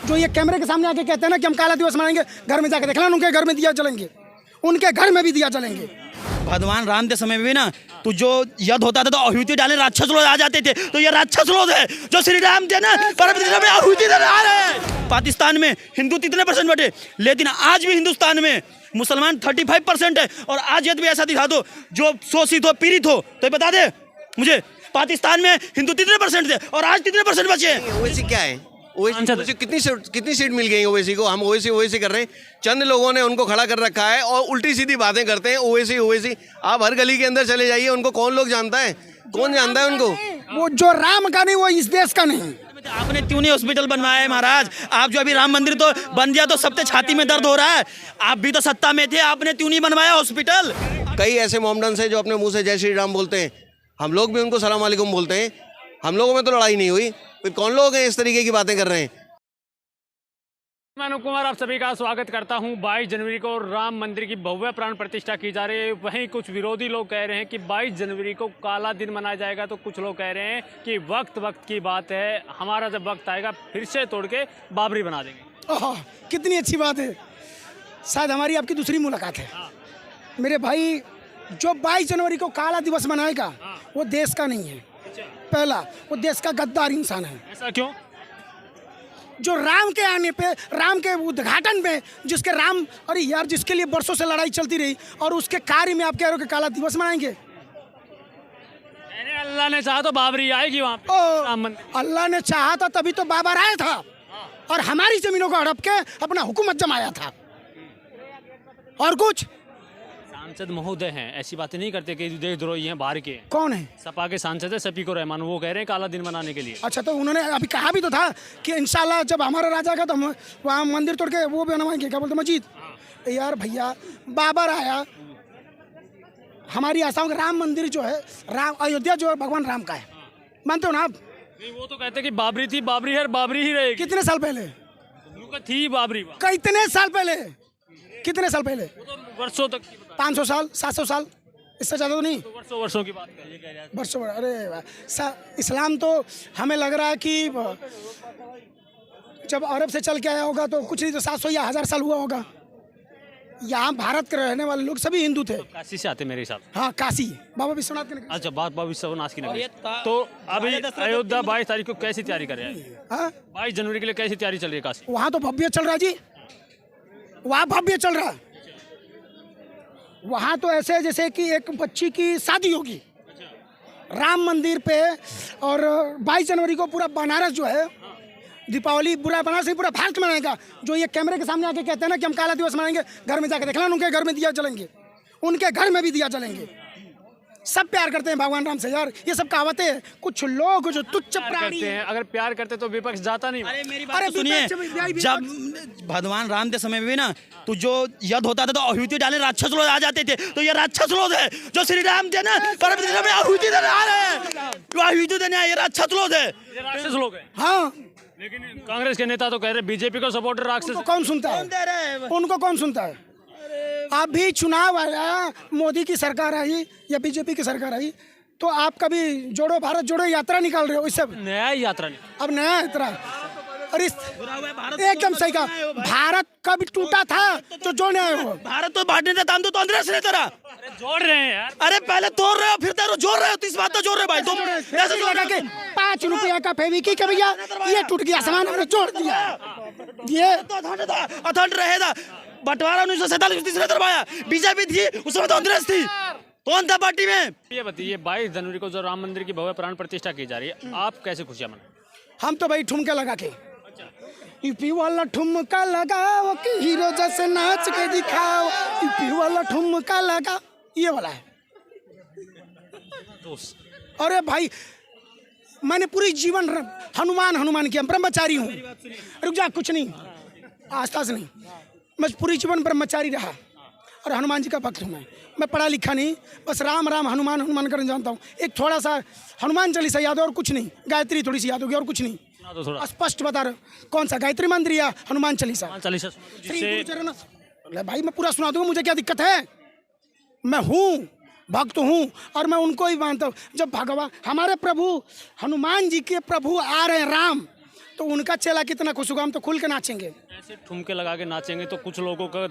जो ये कैमरे के सामने आके कहते हैं ना कि हम काला दिवस मनाएंगे, घर में जाके देखना उनके घर में दिया जलेंगे, उनके घर में भी दिया जलेंगे। भगवान राम के समय में भी ना तो जो युद्ध होता था तो आहुति डाले राक्षस लोग आ जाते थे, तो ये राक्षस लोग है जो श्री राम थे ना परम में आहुति देने आ रहे हैं। पाकिस्तान में हिंदू कितने % बटे, लेकिन आज भी हिंदुस्तान में मुसलमान 35% है। और आज यदि भी ऐसा दिखा दो जो शोषित हो पीड़ित हो तो बता दे मुझे पाकिस्तान में हिंदू कितने % थे और आज कितने % बचे हैं। ओवैसी क्या है? ओवैसी कितनी सीट मिल गई ओवैसी को? हम ओवैसी कर रहे हैं, चंद लोगों ने उनको खड़ा कर रखा है और उल्टी सीधी बातें करते हैं ओवैसी। आप हर गली के अंदर चले जाइए, उनको कौन लोग जानता है? कौन जानता है उनको? वो जो राम का नहीं वो इस देश का नहीं। आपने क्यों नहीं हॉस्पिटल बनवाया है महाराज? आप जो अभी राम मंदिर तो बन गया तो सबके छाती में दर्द हो रहा है, आप भी तो सत्ता में थे, आपने क्यों नहीं बनवाया हॉस्पिटल? कई ऐसे मोमडन्स हैं जो अपने मुंह से जय श्री राम बोलते हैं, हम लोग भी उनको सलाम वालेकुम बोलते हैं। हम लोगों में तो लड़ाई नहीं हुई, फिर कौन लोग हैं इस तरीके की बातें कर रहे हैं? मैं अनूप कुमार आप सभी का स्वागत करता हूं। 22 जनवरी को राम मंदिर की भव्य प्राण प्रतिष्ठा की जा रही है। वहीं कुछ विरोधी लोग कह रहे हैं कि 22 जनवरी को काला दिन मनाया जाएगा, तो कुछ लोग कह रहे हैं कि वक्त की बात है, हमारा जब वक्त आएगा फिर से तोड़ के बाबरी बना देंगे। ओह कितनी अच्छी बात है, शायद हमारी आपकी दूसरी मुलाकात है। मेरे भाई जो 22 जनवरी को काला दिवस मनाएगा वो देश का नहीं है। पहला वो देश का गद्दार इंसान है। ऐसा क्यों? जो राम के आने पे, राम के उद्घाटन में, जिसके राम, अरे यार जिसके लिए बरसों से लड़ाई चलती रही और उसके कार्य में आप कह रहे हो कि काला दिवस मनाएंगे। अल्लाह ने चाहा तो बाबरी आएगी वहाँ पे। राम मंदिर अल्लाह ने चाहा था तभी तो बाबर आया था और हमारी जमीनों को हड़प के अपना हुकूमत जमाया था। और कुछ सांसद महोदय हैं, ऐसी बातें नहीं करते कि देशद्रोही हैं बाहर के। कौन है? सपा के सांसद है शफीकुर रहमान, वो कह रहे हैं काला दिन मनाने के लिए। अच्छा, तो उन्होंने अभी कहा भी तो था कि इंशाल्लाह जब हमारा राजा आएगा तो हम वहाँ मंदिर तोड़ के वो बनवाएंगे, क्या बोलते मस्जिद। यार भैया बाबर आया, हमारी आशाओं का राम मंदिर जो है, राम अयोध्या जो है भगवान राम का है, मानते हो ना आप? नहीं, वो तो कहते कि बाबरी थी, बाबरी है, बाबरी ही रहेगी। कितने साल पहले थी बाबरी? कितने साल पहले? कितने साल पहले? वो तो वर्षों तक 500 साल, 700 साल, इससे ज़्यादा तो नहीं। तो वर्षों की बात कर, ये कह रहे हैं। वर्षों, अरे इस्लाम तो हमें लग रहा है कि जब अरब से चल के आया होगा तो कुछ नहीं तो 700 या 1000 साल हुआ होगा। यहाँ भारत के रहने वाले लोग सभी हिंदू थे। काशी से आते मेरे हिसाब। हाँ, काशी बाबा विश्वनाथ के नगरी। अच्छा, बाबा विश्वनाथ की नगरी। तो अभी अयोध्या 22 तारीख को कैसी तैयारी कर रहे हैं? हाँ, 22 जनवरी के लिए कैसी तैयारी चल रही है काशी? वहाँ तो भव्य चल रहा है जी, वहाँ भव्य चल रहा है। वहाँ तो ऐसे जैसे कि एक बच्ची की शादी होगी राम मंदिर पे। और 22 जनवरी को पूरा बनारस जो है दीपावली, पूरा बनारस पूरा भारत मनाएगा। जो ये कैमरे के सामने आके कहते हैं ना कि हम काला दिवस मनाएंगे, घर में जाके देखना उनके घर में दिया जलेंगे, उनके घर में भी दिया जलेंगे। सब प्यार करते हैं भगवान राम से यार, ये सब कहावतें हैं। कुछ लोग जो तुच्छ प्राणी हैं, अगर प्यार करते तो विपक्ष जाता नहीं। अरे मेरी बात तो सुनिए, जब भगवान राम के समय में भी ना तो जो युद्ध होता था तो आहुति डाले राक्षस लोग आ जाते थे, तो ये राक्षस लोग है जो श्री राम थे ना परम में आहुति देने आ रहे हैं, जो आहुति देने आए, ये राक्षस लोग है। ये राक्षस लोग हैं। हाँ, लेकिन कांग्रेस के नेता तो कह रहे बीजेपी को सपोर्टर राक्षस। उनको कौन सुनता है? उनको कौन सुनता है? अभी चुनाव आया, मोदी की सरकार आई या बीजेपी की सरकार आई, तो आप कभी जोड़ो भारत जोड़ो यात्रा निकाल रहे हो, इससे नया यात्रा नहीं। अब नया यात्रा। अरे एकदम सही कहा, भारत कब टूटा था जो जोड़ने आए हो? भारत तो बांटने का काम तो अंदर से नहीं तेरा। अरे जोड़ रहे हैं यार। अरे पहले तोड़ रहे हो फिर तेरे जोड़ रहे हो, तो इस बात तो जोड़ रहे हो भाई। तुम ऐसे लगा के 5 रुपया का फेविक्विक है भैया, ये टूट गया, सामान हमने जोड़ दिया। ये अथंड रहेगा। बंटवारा 1947 में करवाया, बीजेपी थी उसमें तो कांग्रेस थी, कौन था पार्टी में? ये बताइए 22 जनवरी को जो राम मंदिर की भव्य प्राण प्रतिष्ठा की जा रही है, आप कैसे खुशियां मनाएं? हम तो भाई ठुमका लगा के, यूपी वाला ठुमका लगाओ कि हीरो जैसे नाच के दिखाओ, यूपी वाला ठुमका लगा, ये वाला है। अरे भाई मैंने पूरी जीवन हनुमान किया, ब्रह्मचारी हूँ। रुक जा, कुछ नहीं, आसपास नहीं, मैं पूरी जीवन ब्रह्मचारी रहा और हनुमान जी का भक्त हूँ। मैं पढ़ा लिखा नहीं, बस राम राम हनुमान करना जानता हूँ। एक थोड़ा सा हनुमान चालीसा याद है और कुछ नहीं, गायत्री थोड़ी सी याद होगी और कुछ नहीं। थोड़ा स्पष्ट बता रहे कौन सा, गायत्री मंत्र या हनुमान चालीसा? भाई मैं पूरा सुना दूंगा, मुझे क्या दिक्कत है? मैं हूँ, भक्त हूँ और मैं उनको ही मानता हूँ। जब भगवान हमारे प्रभु हनुमान जी के प्रभु आ रहे हैं राम, तो उनका चेला कितना खुश होगा, हम तो खुल के नाचेंगे। ऐसे ठुमके लगा के नाचेंगे तो कुछ लोगों का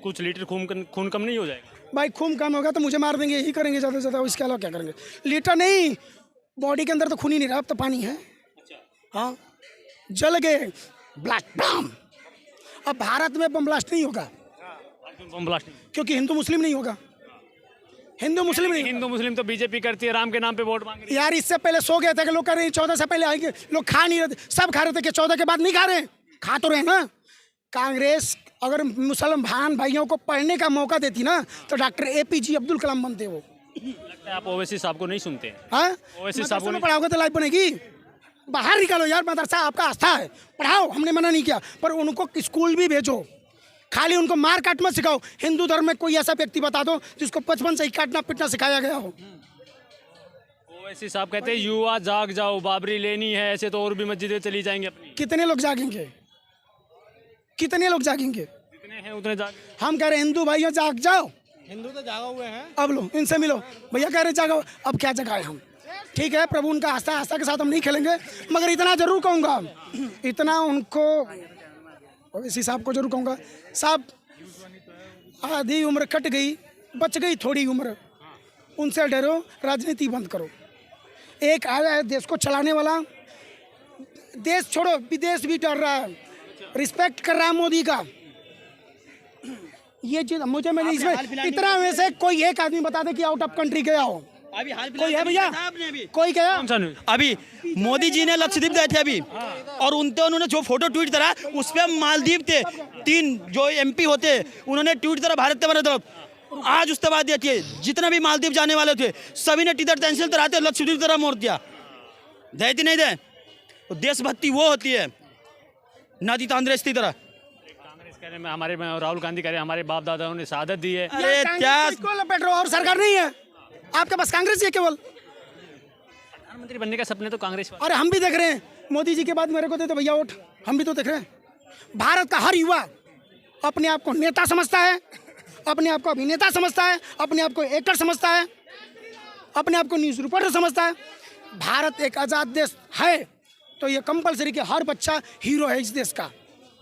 कुछ लीटर खून कम नहीं हो जाएगा? भाई खून कम होगा तो मुझे मार देंगे, यही करेंगे ज़्यादा से ज़्यादा, इसके अलावा क्या करेंगे? लीटर नहीं, बॉडी के अंदर तो खून ही नहीं रहा, अब तो पानी है। हाँ, जल गए, ब्लास्ट बम। अब भारत में बम ब्लास्ट नहीं होगा बम ब्लास्ट क्योंकि हिंदू मुस्लिम नहीं होगा। हिंदू मुस्लिम नहीं, हिंदू मुस्लिम तो बीजेपी करती है, राम के नाम पे वोट मांग रही यार इससे पहले सो गए थे कि लोग कह रहे हैं 14 से पहले आएंगे, लोग खा नहीं रहे थे, सब खा रहे थे कि 14 के बाद नहीं खा रहे, खा तो रहे ना। कांग्रेस अगर मुसलमान भाइयों को पढ़ने का मौका देती ना तो डॉक्टर APJ अब्दुल कलाम बनते वो। लगता है आप ओवैसी साहब को नहीं सुनते हैं। हाँ, ओवैसी साहब को में पढ़ाओगे तो लाइफ बनेगी। बाहर निकालो यार, मदरसा आपका आस्था है, पढ़ाओ, हमने मना नहीं किया, पर उनको स्कूल भी भेजो, खाली उनको मार काट मत सिखाओ। हिंदू धर्म में कोई ऐसा व्यक्ति बता दो जिसको बचपन से ही काटना पीटना सिखाया गया हो। ओवैसी साहब कहते हैं युवा जाग जाओ, बाबरी लेनी है, ऐसे तो और भी मस्जिदें चली जाएंगी अपनी। कितने लोग जागेंगे, कितने लोग जागेंगे? जितने हैं उतने जाग। हम कह रहे हैं हिंदू भाइयों जाग जाओ। हिंदू तो जागा हुए हैं। अब लो इनसे मिलो, भैया कह रहे जागो, अब क्या जगाए हम? ठीक है, प्रभु उनका आस्था के साथ हम नहीं खेलेंगे, मगर इतना जरूर कहूँगा, इतना उनको ओवैसी साहब को जरूर कहूँगा, साहब आधी उम्र कट गई, बच गई थोड़ी उम्र, उनसे डरो, राजनीति बंद करो। एक आया है देश को चलाने वाला, देश छोड़ो विदेश भी डर रहा है, रिस्पेक्ट कर रहा है मोदी का। ये चीज मुझे मैंने इसमें इतना में से कोई एक आदमी बता दे कि आउट ऑफ कंट्री गया हो, अभी हाल कोई है भैया? कोई गया? अभी मोदी जी ने लक्षद्वीप गए थे अभी, और उन्होंने जो फोटो ट्वीट करा उस पे मालदीव थे, 3 जो MP होते उन्होंने ट्वीट करा भारत के हमारे तरफ। आज उसके बाद देखिए जितने भी मालदीव जाने वाले थे सभी ने टिकट कैंसिल कराते, लक्षद्वीप तरह मोड़ दिया। दे नहीं दे, तो देशभक्ति वो होती है, नादी कांग्रेस की तरह। कांग्रेस कह रहे हैं, हमारे राहुल गांधी कह रहे हैं हमारे बाप दादाओं ने शहादत दी है। अरे क्या लपेट रहे हो, और सरकार नहीं है आपके पास, कांग्रेस ही है केवल। प्रधानमंत्री बनने का सपने तो कांग्रेस वाले। और हम भी देख रहे हैं, मोदी जी के बाद मेरे को देते भैया वोट, हम भी तो देख रहे हैं। भारत का हर युवा अपने आप को नेता समझता है, अपने आप को अभिनेता समझता है, अपने आप को एक्टर समझता है, अपने आप को न्यूज़ रिपोर्टर समझता है। भारत एक आज़ाद देश है तो ये कंपलसरी कि हर बच्चा हीरो है इस देश का।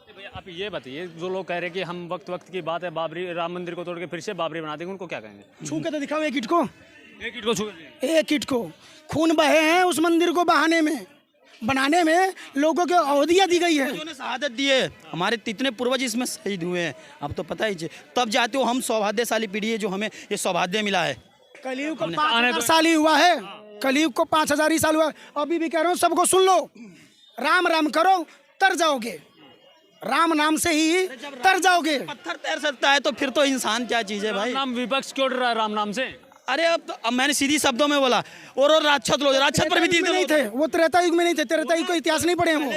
भैया आप ये बताइए, जो लोग कह रहे हैं कि हम वक्त की बात है बाबरी राम मंदिर को तोड़ के फिर से बाबरी बना देंगे, उनको क्या कहेंगे? छू के तो दिखाओ एक ईट को, एक ईंट को छू के। एक ईट को। खून बहे हैं उस मंदिर को बहाने में, बनाने में लोगों को अवधियाँ दी गई है। उन्होंने शहादत दी है, हमारे कितने पूर्वज इसमें शहीद हुए हैं, अब तो पता ही। तब जाते हो हम सौभाग्यशाली पीढ़ी है जो हमें ये सौभाग्य मिला है। कलयुग को 5000 साल ही हुआ है, कलयुग को 5000 ही साल हुआ है। अभी भी कह रहा हूँ सबको सुन लो, राम राम करो तर जाओगे, राम नाम से ही तर जाओगे। पत्थर तैर सकता है तो फिर तो इंसान क्या चीज है भाई? नाम विपक्ष क्यों डर रहा है राम नाम से? अरे अब मैंने सीधी शब्दों में बोला, और राक्षस लोग, राक्षस पर भी तीर नहीं थे वो, त्रेता युग में नहीं थे, त्रेता युग को इतिहास नहीं पढ़े हैं वो,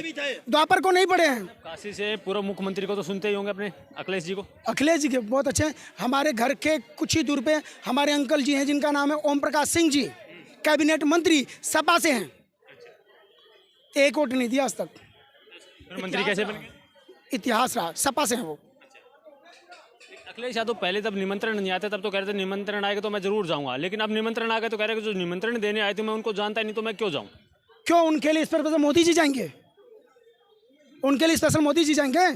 द्वापर को नहीं पढ़े हैं। काशी से पूर्व मुख्यमंत्री को तो सुनते ही होंगे अपने अखिलेश जी को। अखिलेश जी के बहुत अच्छे हैं। हमारे घर के कुछ ही दूर पे हमारे अंकल जी हैं जिनका नाम है ओम प्रकाश सिंह जी, कैबिनेट मंत्री, सपा से हैं, एक वोट नहीं दिया आज तक। मंत्री कैसे बन गए? इतिहास रहा, सपा से हैं वो। अखिलेश यादव पहले जब निमंत्रण नहीं आते तब तो कह रहे थे निमंत्रण आएगा तो मैं जरूर जाऊंगा, लेकिन अब निमंत्रण आ गए तो कह रहे हैं कि जो निमंत्रण देने आए थे मैं उनको जानता ही नहीं तो मैं क्यों जाऊं? क्यों? उनके लिए स्पेशल मोदी जी जाएंगे, उनके लिए स्पेशल मोदी जी जाएंगे।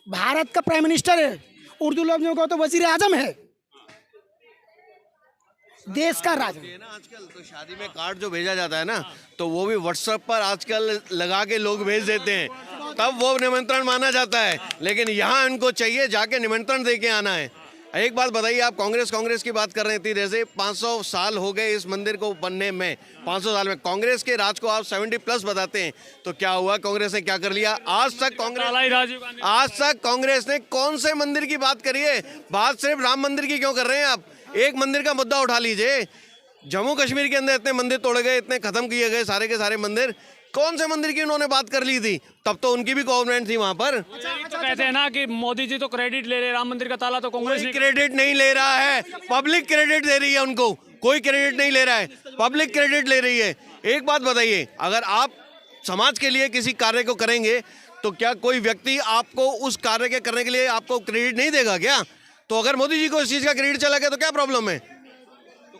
भारत का प्राइम मिनिस्टर है, उर्दू लफ्जों को तो वजीर आजम है, देश का राज है ना। आजकल तो शादी में कार्ड जो भेजा जाता है ना, तो वो भी व्हाट्सएप पर आजकल लगा के लोग भेज देते हैं, तब वो निमंत्रण माना जाता है। लेकिन यहाँ इनको चाहिए जाके निमंत्रण दे के आना है। एक बात बताइए, आप कांग्रेस की बात कर रहे थी, जैसे 500 साल हो गए इस मंदिर को बनने में, 500 साल में कांग्रेस के राज को आप 70+ बताते हैं, तो क्या हुआ? कांग्रेस ने क्या कर लिया? आज तक कांग्रेस ने कौन से मंदिर की बात करी है? बात सिर्फ राम मंदिर की क्यों कर रहे हैं आप? एक मंदिर का मुद्दा उठा लीजिए। जम्मू कश्मीर के अंदर इतने मंदिर तोड़े गए, इतने खत्म किए गए सारे के सारे मंदिर, कौन से मंदिर की उन्होंने बात कर ली थी? तब तो उनकी भी गवर्नमेंट थी वहां पर। तो कहते हैं ना कि मोदी जी तो क्रेडिट ले रहे, राम मंदिर का ताला तो कांग्रेस कोई क्रेडिट नहीं ले रहा है, पब्लिक क्रेडिट दे रही है उनको, कोई क्रेडिट नहीं ले रहा है, पब्लिक क्रेडिट ले रही है। एक बात बताइए, अगर आप समाज के लिए किसी कार्य को करेंगे तो क्या कोई व्यक्ति आपको उस कार्य के करने के लिए आपको क्रेडिट नहीं देगा क्या? तो अगर मोदी जी को इस चीज का क्रेडिट चला गया तो क्या प्रॉब्लम है?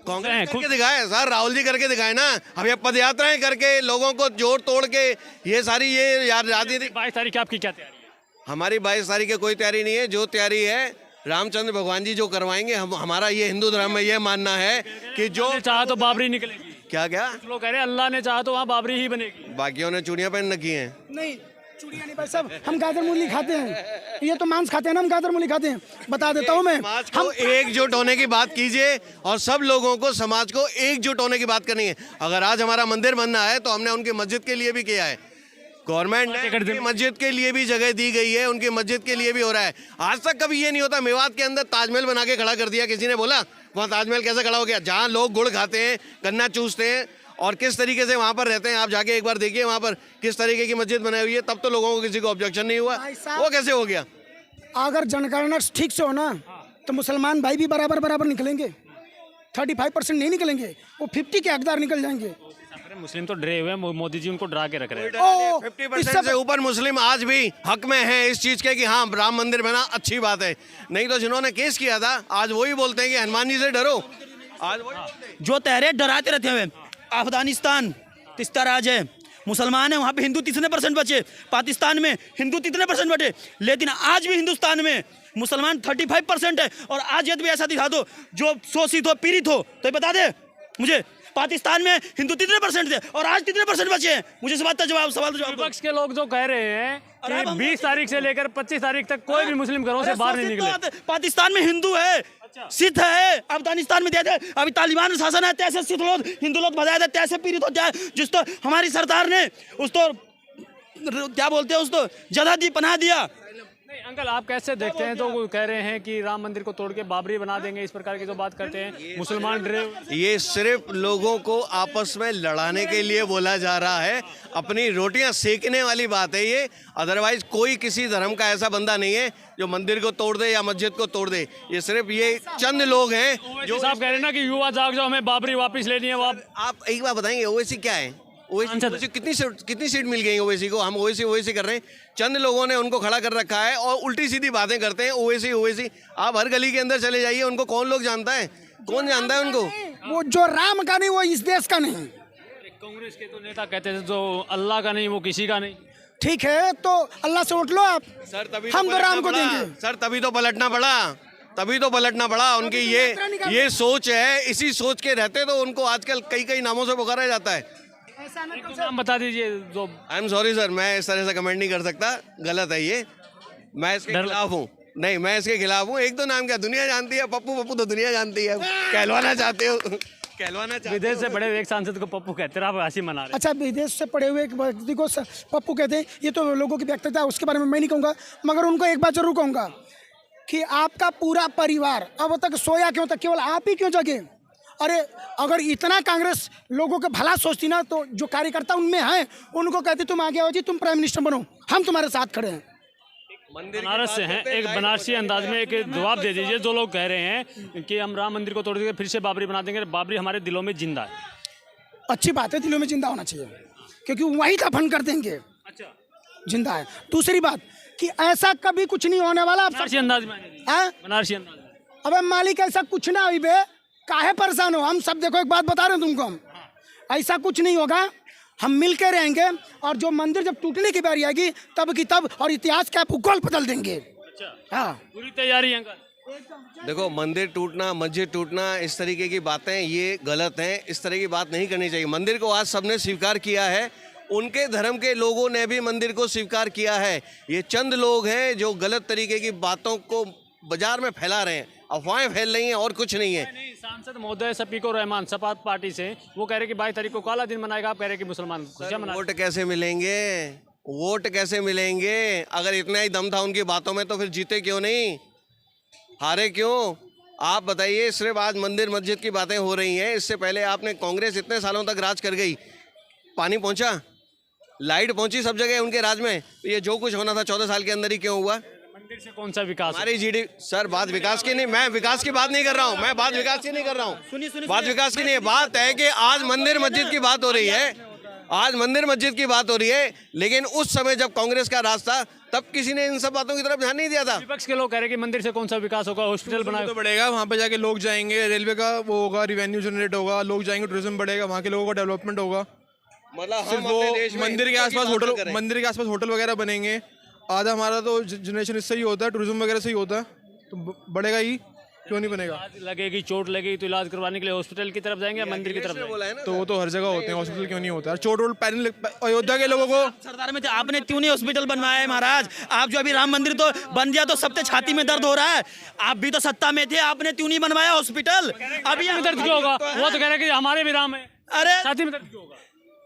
कांग्रेस करके दिखाए सर, राहुल जी करके दिखाए ना। अब ये पद यात्राएं करके लोगों को जोड़ तोड़ के ये सारी ये यार राजनीति। 22 तारीख की आपकी क्या तैयारी है? हमारी 22 तारीख की कोई तैयारी नहीं है। जो तैयारी है रामचंद्र भगवान जी जो करवाएंगे, हम हमारा ये हिंदू धर्म में ये मानना है कि जो चाहा तो बाबरी निकलेगी। क्या क्या कुछ लोग कह रहे हैं अल्लाह ने चाहा तो वहाँ बाबरी ही बनेगी। बाकियों ने चूड़ियां पहन रखी हैं। नहीं, चूड़ियाँ नहीं भाई साहब, हम गाजर मूली खाते हैं, ये तो मांस खाते हैं ना, हम गाजर मूली खाते हैं। बता देता हूँ मैं, समाज को एकजुट होने की बात कीजिए और सब लोगों को समाज को एकजुट होने की बात करनी है। अगर आज हमारा मंदिर बनना है तो हमने उनकी मस्जिद के लिए भी किया है। गवर्नमेंट ने उनकी मस्जिद के लिए भी जगह दी गई है, उनकी मस्जिद के लिए भी हो रहा है। आज तक कभी ये नहीं होता मेवात के अंदर ताजमहल बना के खड़ा कर दिया, किसी ने बोला वहाँ ताजमहल कैसे खड़ा हो गया? जहाँ लोग गुड़ खाते हैं, गन्ना चूसते हैं और किस तरीके से वहाँ पर रहते हैं, आप जाके एक बार देखिए वहाँ पर किस तरीके की मस्जिद बनाई हुई है, तब तो लोगों को किसी को ऑब्जेक्शन नहीं हुआ। वो कैसे हो गया? अगर जनगणना ठीक से हो ना तो मुसलमान भाई भी बराबर बराबर निकलेंगे, 35% नहीं निकलेंगे, वो 50 के हकदार निकल जाएंगे। मुस्लिम तो डरे हुए हैं, मोदी जी उनको डरा के रख रहे हैं। 50% से ऊपर मुस्लिम आज भी हक में है इस चीज के कि हाँ राम मंदिर बना, अच्छी बात है। नहीं तो जिन्होंने केस किया था आज वही बोलते हैं कि हनुमान जी से डरो। आज वही बोलते हैं। जो तहरे डराते रहते हुए अफगानिस्तान तीसरा राज है, मुसलमान है, वहाँ पे हिंदू 3% बचे, पाकिस्तान में हिंदू 3% बचे, लेकिन आज भी हिंदुस्तान में मुसलमान 35% है। और आज यदि भी ऐसा दिखा दो जो शोषित हो, पीड़ित हो, तो बता दे मुझे पाकिस्तान में हिंदू 3% थे और आज 3% बचे हैं। मुझे इस बात का जवाब, सवाल का जवाब दो। विपक्ष के लोग जो कह रहे हैं कि 20 तारीख से लेकर 25 तारीख तक कोई भी मुस्लिम घरों से बाहर नहीं निकले। पाकिस्तान में हिंदू है, सिख है, अफगानिस्तान में दिया अभी तालिबान शासन है, तैसे सिख लोग हिंदू लोग भजाए थे, तैसे पीड़ित हो जाए। जिस तो हमारी सरकार ने उस तो क्या बोलते हैं, उस तो जगह दी, पनाह दिया। नहीं अंकल, आप कैसे देखते हैं? तो वो कह रहे हैं कि राम मंदिर को तोड़ के बाबरी बना देंगे, इस प्रकार की जो बात करते हैं मुसलमान डरे। ये सिर्फ लोगों को आपस में लड़ाने के लिए बोला जा रहा है, अपनी रोटियां सेकने वाली बात है ये। अदरवाइज कोई किसी धर्म का ऐसा बंदा नहीं है जो मंदिर को तोड़ दे या मस्जिद को तोड़ दे। ये सिर्फ ये चंद लोग हैं जो साहब कह रहे हैं ना कि युवा जाग जाओ, हमें बाबरी वापस लेनी है। वो आप एक बार बताएंगे ओवैसी क्या है? ओवैसी कितनी सीट मिल गई ओवैसी को? हम ओवैसी कर रहे हैं। चंद लोगों ने उनको खड़ा कर रखा है और उल्टी सीधी बातें करते हैं ओवैसी। आप हर गली के अंदर चले जाइए, उनको कौन लोग जानता है? कौन जानता है उनको? वो जो राम का नहीं वो इस देश का नहीं। कांग्रेस के तो नेता कहते थे जो अल्लाह का नहीं वो किसी का नहीं। ठीक है तो अल्लाह से उठ लो आप। सर तभी हम तो राम को देंगे। सर तभी तो पलटना पड़ा। उनकी ये सोच है, इसी सोच के रहते तो उनको आजकल कई नामों से पुकारा जाता है। एक तो नाम बता दीजिए जो। आई एम सॉरी सर, मैं इस तरह से कमेंट नहीं कर सकता, गलत है ये। मैं इसके खिलाफ हूँ। नहीं, मैं इसके खिलाफ हूँ। एक दो नाम क्या दुनिया जानती है, पप्पू तो दुनिया जानती है। कहलवाना चाहते हो? विदेश से बड़े हुए एक सांसद को पप्पू कहते हैं, आप हंसी मना रहे हैं। अच्छा, विदेश से पढ़े हुए एक व्यक्ति को पप्पू कहते हैं, ये तो लोगों की व्यक्तिगता है, उसके बारे में मैं नहीं कहूँगा। मगर उनको एक बात जरूर कहूँगा कि आपका पूरा परिवार अब तक सोया क्यों था? केवल आप ही क्यों जगे? अरे अगर इतना कांग्रेस लोगों का भला सोचती ना तो जो कार्यकर्ता उनमें हैं उनको कहते तुम आगे आओ जी, तुम प्राइम मिनिस्टर बनो, हम तुम्हारे साथ खड़े हैं। बनारस से हैं, एक बनारसी अंदाज में एक जवाब दे दीजिए। जो लोग कह रहे हैं कि हम राम मंदिर को तोड़ देंगे, फिर से बाबरी बना देंगे, बाबरी हमारे दिलों में जिंदा है। अच्छी बात है, दिलों में जिंदा होना चाहिए क्योंकि वही दफन कर देंगे। अच्छा, जिंदा है। दूसरी बात कि ऐसा कभी कुछ नहीं होने वाला। बनारसी अंदाज में, बनारसी अंदाज में। अबे मालिक ऐसा कुछ ना हुई बे, काहे परेशान हो? हम सब देखो एक बात बता रहे हैं तुमको, हम ऐसा कुछ नहीं होगा, हम मिल के रहेंगे और जो मंदिर जब टूटने की बारी आएगी तब की तब और इतिहास का भूगोल बदल देंगे। अच्छा, हाँ, पूरी तैयारी है अंकल। देखो, मंदिर टूटना, मस्जिद टूटना, इस तरीके की बातें ये गलत हैं। इस तरह की बात नहीं करनी चाहिए। मंदिर को आज सबने स्वीकार किया है, उनके धर्म के लोगों ने भी मंदिर को स्वीकार किया है। ये चंद लोग हैं जो गलत तरीके की बातों को बाजार में फैला रहे हैं, अफवाहें फैल रही हैं और कुछ नहीं है। नहीं, सांसद महोदय शफीकुर रहमान सपा पार्टी से वो कह रहे कि 22 तारीख को काला दिन मनाएगा, आप कह रहे कि मुसलमान खुशियां मना। वोट कैसे मिलेंगे? वोट कैसे मिलेंगे? अगर इतना ही दम था उनकी बातों में तो फिर जीते क्यों नहीं, हारे क्यों? आप बताइए। सिर्फ आज मंदिर मस्जिद की बातें हो रही हैं, इससे पहले आपने कांग्रेस इतने सालों तक राज कर गई, पानी पहुंचा, लाइट पहुंची सब जगह उनके राज में। ये जो कुछ होना था 14 साल के अंदर ही क्यों हुआ? मंदिर से कौन सा विकास? हमारी जीडी सर, बात विकास की नहीं, मैं विकास की बात नहीं कर रहा हूँ, मैं बात विकास की नहीं कर रहा हूँ, बात विकास की नहीं है। बात है कि आज मंदिर मस्जिद की बात हो रही है। आज मंदिर मस्जिद की बात हो रही है, लेकिन उस समय जब कांग्रेस का राज था तब किसी ने इन सब बातों की तरफ ध्यान नहीं दिया था। विपक्ष के लोग कह रहे हैं कि मंदिर से कौन सा विकास होगा, हॉस्पिटल बनाए तो बढ़ेगा, वहाँ पे जाके लोग जाएंगे, रेलवे का वो होगा, रिवेन्यू जनरेट होगा, लोग जाएंगे, टूरिज्म बढ़ेगा, वहाँ के लोगों का डेवलपमेंट होगा। मतलब सिर्फ वो मंदिर के आसपास होटल वगैरह बनेंगे। आधा हमारा तो जनरेशन इससे ही होता है, टूरिज्म वगैरह से ही होता है, तो बढ़ेगा ही, क्यों नहीं बनेगा। लगेगी चोट लगेगी तो इलाज करवाने के लिए हॉस्पिटल की तरफ जाएंगे या मंदिर की तरफ जाएंगे? तो वो तो हर जगह होते हैं, हॉस्पिटल क्यों नहीं होता है। चोट वोट अयोध्या के लोगों को सरदार में आपने क्यों नहीं हॉस्पिटल बनवाया है महाराज? आप जो अभी राम मंदिर तो बन गया तो सबके छाती में दर्द हो रहा है, आप भी तो सत्ता में थे, आपने क्यों नहीं बनवाया हॉस्पिटल? अभी दर्द क्यों होगा? वो तो कह रहे हैं कि हमारे भी राम है, अरे छाती में दर्द क्यों होगा?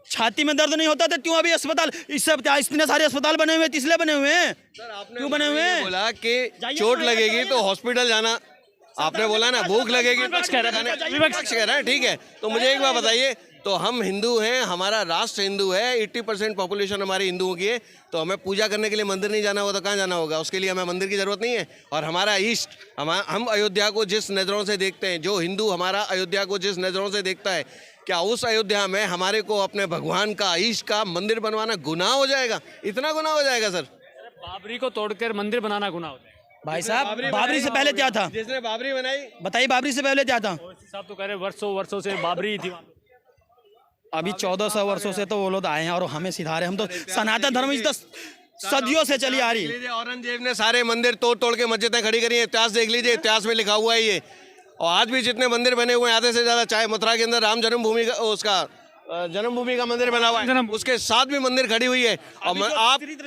छाती में दर्द नहीं होता तो क्यों अभी अस्पताल इतने सारे अस्पताल बने हुए हैं, इसलिए बने हुए हैं, क्यों बने हुए हैं? बोला कि चोट लगेगी तो हॉस्पिटल जाना, आपने बोला ना भूख लगेगी तो विपक्ष कह रहा है, ठीक है। तो मुझे एक बात बताइए, तो हम हिंदू हैं, हमारा राष्ट्र हिंदू है, 80% पॉपुलेशन हमारी हिंदुओं की है, तो हमें पूजा करने के लिए मंदिर नहीं जाना होगा तो कहाँ जाना होगा? उसके लिए हमें मंदिर की जरूरत नहीं है। और हमारा ईस्ट, हम अयोध्या को जिस नज़रों से देखते हैं, जो हिंदू हमारा अयोध्या को जिस नज़रों से देखता है, क्या उस अयोध्या में हमारे को अपने भगवान का, ईश का मंदिर बनवाना गुनाह हो जाएगा? इतना गुनाह हो जाएगा सर? बाबरी को तोड़कर मंदिर बनाना गुनाह हो जाएगा। भाई साहब बाबरी से पहले क्या था? जिसने बाबरी बनाई, बताइए बाबरी से पहले क्या था? साहब तो कह रहे वर्षों से बाबरी थी वहाँ पे। अभी 1400 वर्षों से तो वो लोग आए हैं और हमें सिखा रहे हैं। हम तो सनातन धर्म तो सदियों से चली आ रही। औरंगजेब ने सारे मंदिर तोड़ तोड़ के मस्जिदें खड़ी करी है, इतिहास देख लीजिए, इतिहास में लिखा हुआ है ये। और आज भी जितने मंदिर बने हुए हैं आधे से ज्यादा, चाहे मथुरा के अंदर राम जन्मभूमि का, उसका जन्मभूमि का मंदिर बना हुआ है, उसके साथ भी मंदिर खड़ी हुई है। और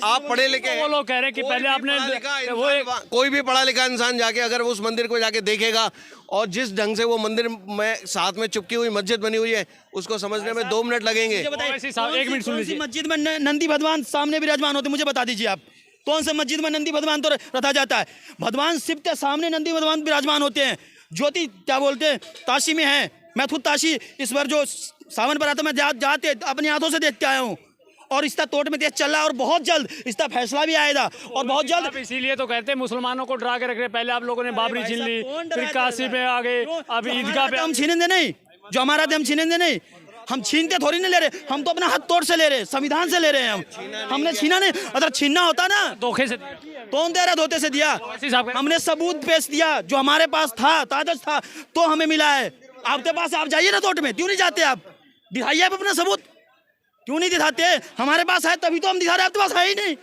आप पढ़े लिखे, वो लोग कह रहे हैं कि पहले आपने कोई भी पढ़ा लिखा इंसान जाके अगर उस मंदिर को जाके देखेगा और जिस ढंग से वो मंदिर में साथ में चुपकी हुई मस्जिद बनी हुई है, उसको समझने में 2 मिनट लगेंगे। एक मिनट सुन लीजिए। मस्जिद में नंदी भगवान सामने विराजमान होते, मुझे बता दीजिए आप कौन से मस्जिद में नंदी भगवान तो रखा जाता है? भगवान शिव के सामने नंदी भगवान विराजमान होते हैं। ज्योति क्या बोलते हैं, ताशी में है, मैं खुद ताशी इस बार जो सावन पर आता मैं जाते अपनी आंखों से देख के आया हूँ। और इसका तोड़ में तेज चल रहा है और बहुत जल्द इसका फैसला भी आएगा और बहुत जल्द। इसीलिए तो कहते हैं मुसलमानों को डरा के रख रहे। पहले आप लोगों ने बाबरी छीन ली, फिर काशी में आ गए, अभी ईदगाह पे। हम छीनेंगे नहीं, जो हमारा थे हम छीनेंगे नहीं। हम छीनते थोड़ी नहीं ले रहे, हम तो अपना हाथ तोड़ से ले रहे, संविधान से ले रहे हैं। हमने छीना नहीं, अगर छीनना होता ना धोखे से कौन दे रहा? धोते से दिया। हमने सबूत पेश दिया, जो हमारे पास था, कागज था, तो हमें मिला है। आपके पास आप जाइए ना तोट में, क्यों नहीं जाते आप? दिखाइए आप अपना सबूत, क्यों नहीं दिखाते? हमारे पास है तभी तो हम दिखा रहे हैं, आपके पास है ही नहीं।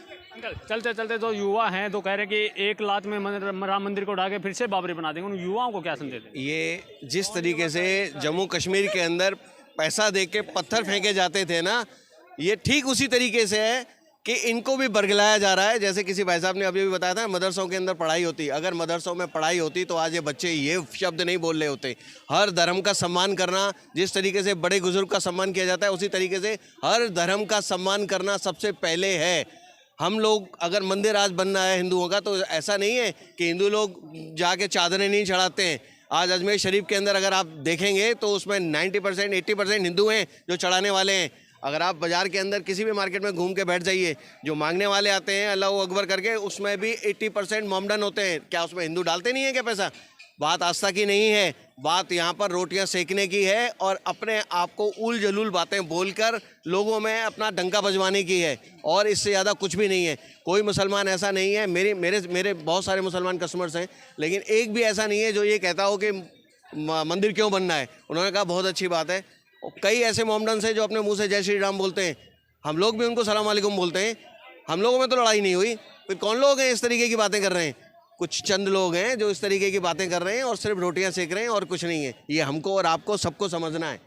चलते चलते जो युवा हैं तो कह रहे हैं कि 1 लाख में राम मंदिर को ढा के फिर से बाबरी बना देंगे। उन युवाओं को क्या संदेश दें? ये जिस तरीके से जम्मू कश्मीर के अंदर पैसा दे के पत्थर फेंके जाते थे ना, ये ठीक उसी तरीके से है कि इनको भी बरगलाया जा रहा है। जैसे किसी भाई साहब ने अभी भी बताया था, मदरसों के अंदर पढ़ाई होती, अगर मदरसों में पढ़ाई होती तो आज ये बच्चे ये शब्द नहीं बोल रहे होते। हर धर्म का सम्मान करना, जिस तरीके से बड़े बुजुर्ग का सम्मान किया जाता है, उसी तरीके से हर धर्म का सम्मान करना सबसे पहले है। हम लोग अगर मंदिर आज बनना है हिंदुओं का, तो ऐसा नहीं है कि हिंदू लोग जाके चादरें नहीं चढ़ाते हैं। आज अजमेर शरीफ के अंदर अगर आप देखेंगे तो उसमें 90% 80% हिंदू हैं जो चढ़ाने वाले हैं। अगर आप बाज़ार के अंदर किसी भी मार्केट में घूम के बैठ जाइए, जो मांगने वाले आते हैं अल्लाह अकबर करके, उसमें भी 80% मोमडन होते हैं। क्या उसमें हिंदू डालते नहीं है क्या पैसा? बात आस्था की नहीं है, बात यहाँ पर रोटियाँ सेकने की है और अपने आप को उल जलूल बातें बोलकर लोगों में अपना डंका बजवाने की है, और इससे ज़्यादा कुछ भी नहीं है। कोई मुसलमान ऐसा नहीं है, मेरे बहुत सारे मुसलमान कस्टमर्स हैं, लेकिन एक भी ऐसा नहीं है जो ये कहता हो कि मंदिर क्यों बनना है। उन्होंने कहा बहुत अच्छी बात है। कई ऐसे मोमडन्स हैं जो अपने मुंह से जय श्री राम बोलते हैं, हम लोग भी उनको सलाम वालेकुम बोलते हैं। हम लोगों में तो लड़ाई नहीं हुई, फिर कौन लोग हैं इस तरीके की बातें कर रहे हैं? कुछ चंद लोग हैं जो इस तरीके की बातें कर रहे हैं और सिर्फ रोटियां सेक रहे हैं और कुछ नहीं है। ये हमको और आपको सबको समझना है।